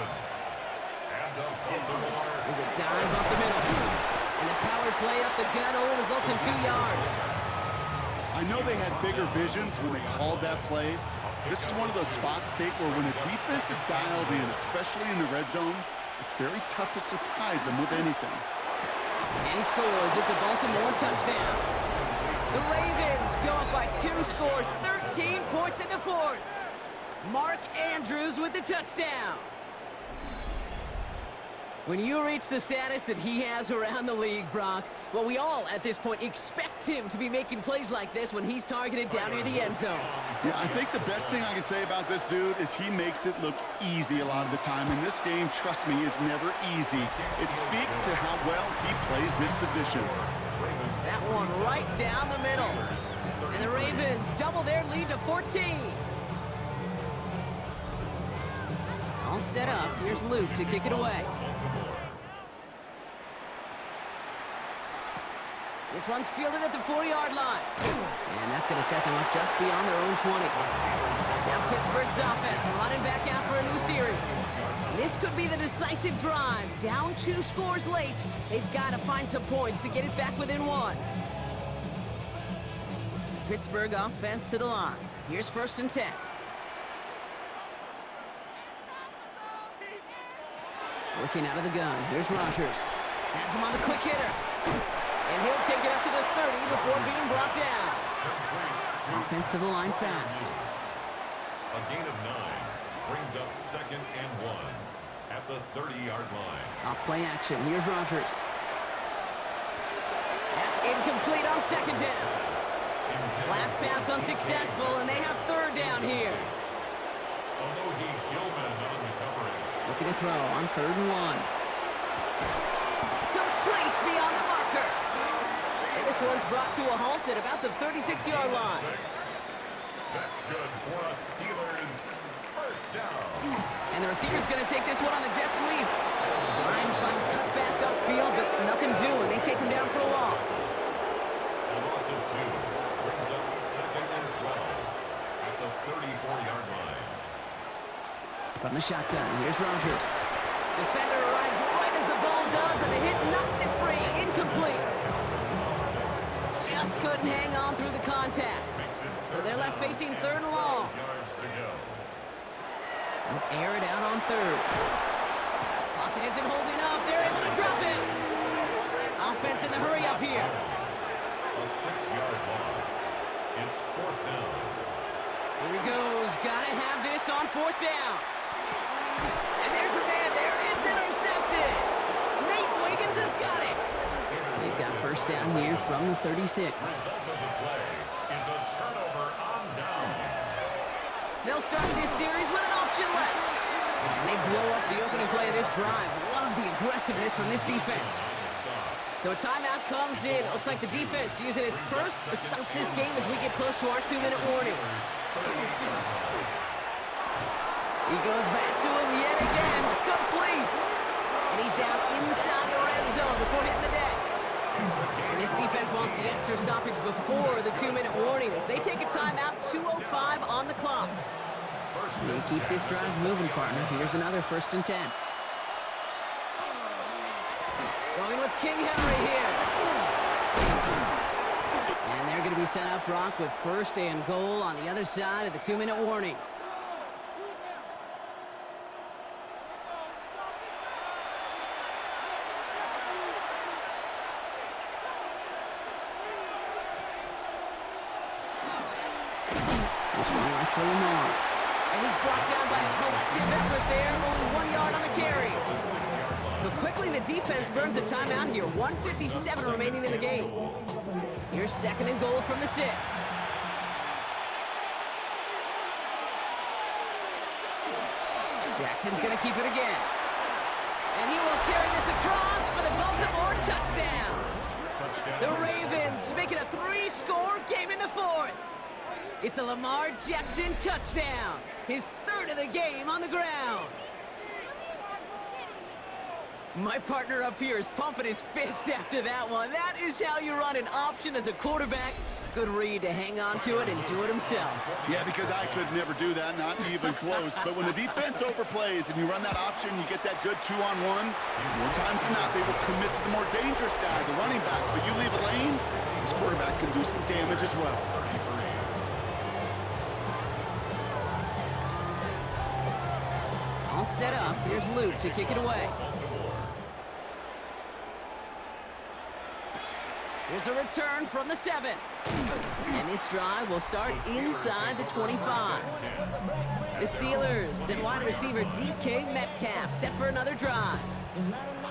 And a Baltimore. There's a dive up the middle. And the power play up the gut only results in 2 yards. I know they had bigger visions when they called that play. This is one of those spots, Kate, where when a defense is dialed in, especially in the red zone, it's very tough to surprise them with anything. And he scores. It's a Baltimore touchdown. The Ravens go up by 2 scores, 13 points in the 4th. Mark Andrews with the touchdown. When you reach the status that he has around the league, Brock, well, we all at this point expect him to be making plays like this when he's targeted down near the end zone. Yeah, I think the best thing I can say about this dude is he makes it look easy a lot of the time. And this game, trust me, is never easy. It speaks to how well he plays this position. That one right down the middle. And the Ravens double their lead to 14. All set up. Here's Luke to kick it away. This one's fielded at the 4-yard line. And that's going to set them up just beyond their own 20. Now Pittsburgh's offense running back out for a new series. This could be the decisive drive. Down 2 scores late. They've got to find some points to get it back within 1. The Pittsburgh offense to the line. Here's 1st and 10. Working out of the gun. Here's Rodgers. Has him on the quick hitter. And he'll take it up to the 30 before being brought down. Offense to the line fast. A gain of 9 brings up 2nd and 1 at the 30-yard line. Off play action. Here's Rodgers. That's incomplete on 2nd down. Last pass unsuccessful, and they have 3rd down here. Although Gilman on recovery. Looking to throw on 3rd and 1. Complete beyond the marker. And this one's brought to a halt at about the 36-yard line. That's good for a Steelers first down. And the receiver's going to take this one on the jet sweep. Trying to find a cutback upfield, but nothing doing. They take him down for a loss. A loss of 2 brings up 2nd and 12 at the 34-yard line. From the shotgun, here's Rodgers. Defender arrives right as the ball does, and the hit knocks it free. Incomplete. Just couldn't hang on through the contact. So they're left facing 3rd and long. Yards to go. They'll air it out on 3rd. Lockett isn't holding up. They're able to drop it. Offense in the hurry up here. A 6-yard loss. It's fourth down. Here he goes. Gotta have this on fourth down. And there's a man there. It's intercepted. Nate Wiggins has got it. They've got first down here from the 36. Result of the play is a turnover on downs. They'll start this series with an option left. And they blow up the opening play of this drive. Love the aggressiveness from this defense. So a timeout comes in. It looks like the defense using its first stops this game as we get close to our 2-minute warning. He goes back to him yet again. Complete. And he's down inside the red zone before hitting the deck. And this defense wants the extra stoppage before the 2-minute warning as they take a timeout, 2:05 on the clock. They keep this drive moving, partner. Here's another 1st and 10. Going with King Henry here. And they're going to be set up, Brock, with 1st and goal on the other side of the 2-minute warning. This one left for Lamar. And he's brought down by a collective effort there. Only 1 yard on the carry. So quickly the defense burns a timeout here. 1:57 remaining in the game. Here's 2nd and goal from the 6. Jackson's going to keep it again. And he will carry this across for the Baltimore touchdown. The Ravens make it a 3-score game in the 4th. It's a Lamar Jackson touchdown. His 3rd of the game on the ground. My partner up here is pumping his fist after that one. That is how you run an option as a quarterback. Good read to hang on to it and do it himself. Yeah, because I could never do that, not even close. But when the defense overplays and you run that option, you get that good 2-on-1. More times than not, they will commit to the more dangerous guy, the running back. But you leave a lane, this quarterback can do some damage as well. All set up. Here's Luke to kick it away. Here's a return from the 7. And this drive will start inside the 25. The Steelers and wide receiver DK Metcalf set for another drive.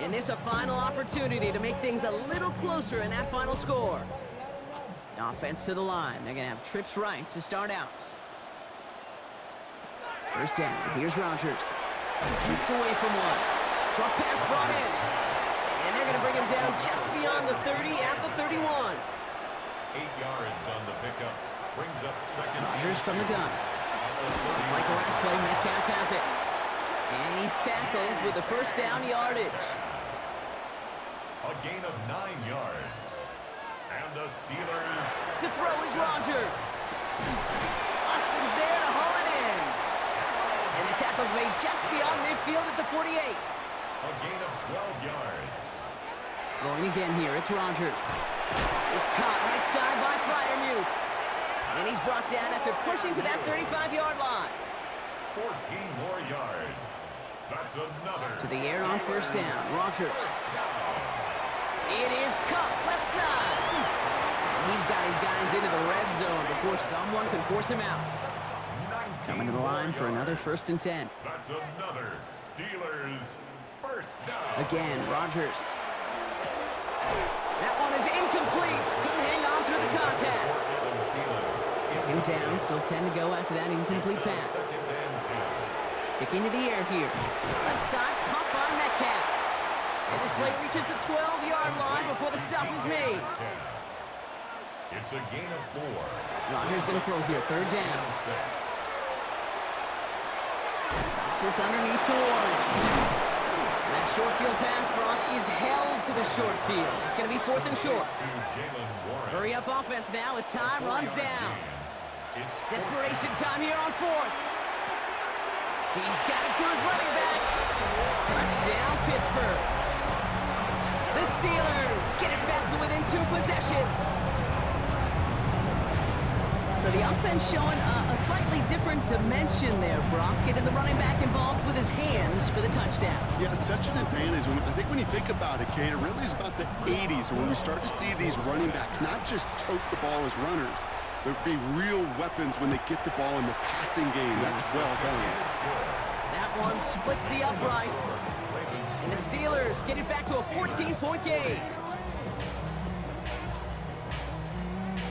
And this a final opportunity to make things a little closer in that final score. Offense to the line. They're going to have trips right to start out. First down. Here's Rodgers. Shoots away from one. Short pass brought in. And they're going to bring him down just beyond the 30 at the 31. 8 yards on the pickup. Brings up 2nd. Rodgers from the gun. Just like the last play, Metcalf has it. And he's tackled with the first down yardage. A gain of 9 yards. And the Steelers... To throw is Rodgers. Austin's there to haul it in. And the tackle's made just beyond midfield at the 48. A gain of 12 yards. Going again here, it's Rodgers. It's caught right side by Freiermuth. And he's brought down after pushing to that 35-yard line. 14 more yards. That's another... To the air on first down, Rodgers. It is caught left side. And he's got his guys into the red zone before someone can force him out. Coming to the line for another 1st and 10. That's another Steelers first down. Again, Rodgers. That one is incomplete. Couldn't hang on through the contact. 2nd down, still 10 to go after that incomplete pass. Sticking to the air here. Left side, caught by Metcalf. And this play reaches the 12-yard line before the stop is made. It's a gain of 4. Rodgers going to throw here, 3rd down. Drops this underneath to Warren. And that short field pass, Brock, is held to the short field. It's going to be 4th and short. Hurry up offense now as time runs down. Desperation time here on 4th. He's got it to his running back. Touchdown, Pittsburgh. The Steelers get it back to within 2 possessions. So the offense showing a slightly different dimension there, Brock. Getting the running back involved with his hands for the touchdown. Yeah, such an advantage. I think when you think about it, Kate, it really is about the 80s when we start to see these running backs not just tote the ball as runners, There'll be real weapons when they get the ball in the passing game. That's well done. That one splits the uprights. And the Steelers get it back to a 14-point game.